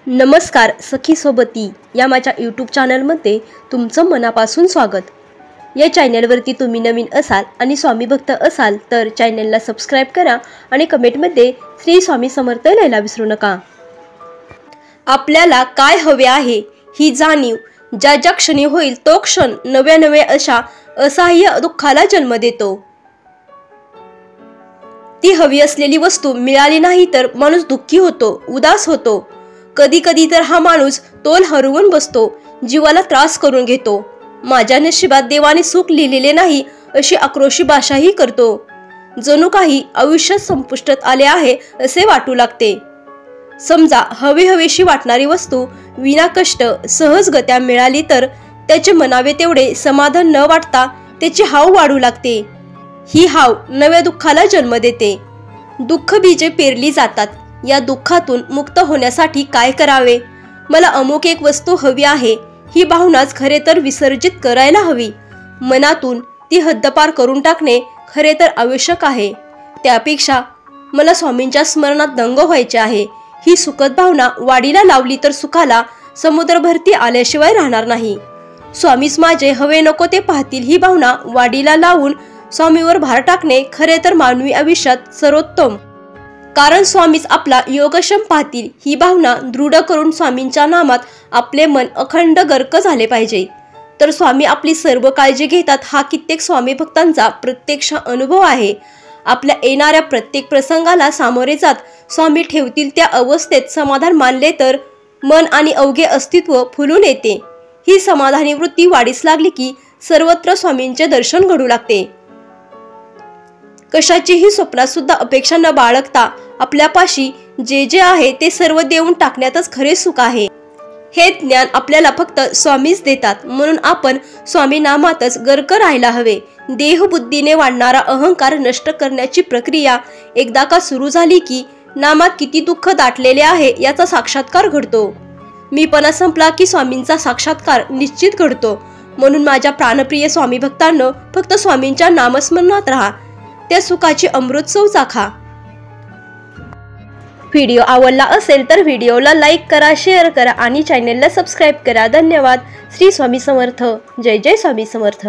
नमस्कार सखी सोबती या माझ्या यूट्यूब चॅनलमध्ये तुमचं मनापासून स्वागत। या चॅनलवरती तुम्ही नवीन असाल आणि स्वामी भक्त असाल तर चॅनलला सबस्क्राइब करा आणि कमेंटमध्ये श्री स्वामी समर्थ लिहायला विसरू नका। आपल्याला काय हवे आहे ही जाणीव ज्या ज्या क्षणी होईल तो क्षण नव्या अशा असह्य दुःखाला जन्म देतो। ती हवी असलेली वस्तू मिळाली नाही तर माणूस दुःखी होतो, उदास होतो। कधी कधी तर हा माणूस तोल हरवून बसतो, जीवाला त्रास करून घेतो। माझ्या नशिबात देवाने सुख लिहिलेले नाही अशी आक्रोशी भाषाही करतो। जणू काही आयुष्य संपुष्टात आले आहे असे वाटू लागते। समजा हवीशी वाटणारी वस्तू विना कष्ट सहजगत्या मिळाली तर त्याचे मनावे तेवढे समाधान न वाटता त्याची हाव वाढू लागते। ही हाव नव्या दुःखाला जन्म देते। दुःख बीजे पेरली जातात। या दुःखातून मुक्त होण्यासाठी काय करावे? मला अमुक एक वस्तू हवी आहे ही भावनाच खरे तर विसर्जित करायला हवी। मनातून ती हद्दपार करून टाकणे खरे तर आवश्यक आहे। त्यापेक्षा मला स्वामींच्या स्मरणात दंग व्हायचे आहे ही सुखद भावना वाढीला लावली तर सुखाला समुद्र भरती आल्याशिवाय राहणार नाही। स्वामीच माझे हवे नको ते पाहतील ही भावना वाढीला लावून स्वामीवर भार टाकणे खरे तर मानवी आयुष्यात सर्वोत्तम। कारण स्वामीच आपला योगक्षम पाहतील ही भावना दृढ करून स्वामींच्या नामात आपले मन अखंड गर्क झाले पाहिजे। तर स्वामी आपली सर्व काळजी घेतात हा कित्येक स्वामी भक्तांचा प्रत्यक्ष अनुभव आहे। आपल्या येणाऱ्या प्रत्येक प्रसंगाला सामोरे जात स्वामी ठेवतील त्या अवस्थेत समाधान मानले तर मन आणि अवघे अस्तित्व फुलून येते। ही समाधानी वृत्ती वाढीस लागली की सर्वत्र स्वामींचे दर्शन घडू लागते। कशाचीही स्वप्नात सुद्धा अपेक्षा न बाळगता आपल्यापाशी जे जे आहे ते सर्व देऊन टाकण्यातच खरे सुख आहे। हे ज्ञान आपल्याला फक्त स्वामीच देतात, म्हणून आपण स्वामी नामातच गर्क राहायला हवे। देहबुद्धीने वाढणारा अहंकार नष्ट करण्याची प्रक्रिया एकदा का सुरू झाली की नामात किती दुःख दाटलेले आहे याचा साक्षात्कार घडतो। मीपणा संपला की स्वामींचा साक्षात्कार निश्चित घडतो। म्हणून माझ्या प्राणप्रिय स्वामी भक्तांनो, फक्त स्वामींच्या नामस्मरणात राहा, त्या सुखाची अमृत चव चाखा। व्हिडिओ आवडला असेल तर व्हिडिओला लाईक करा, शेअर करा आणि चॅनलला सबस्क्राइब करा। धन्यवाद। श्री स्वामी समर्थ। जय जय स्वामी समर्थ।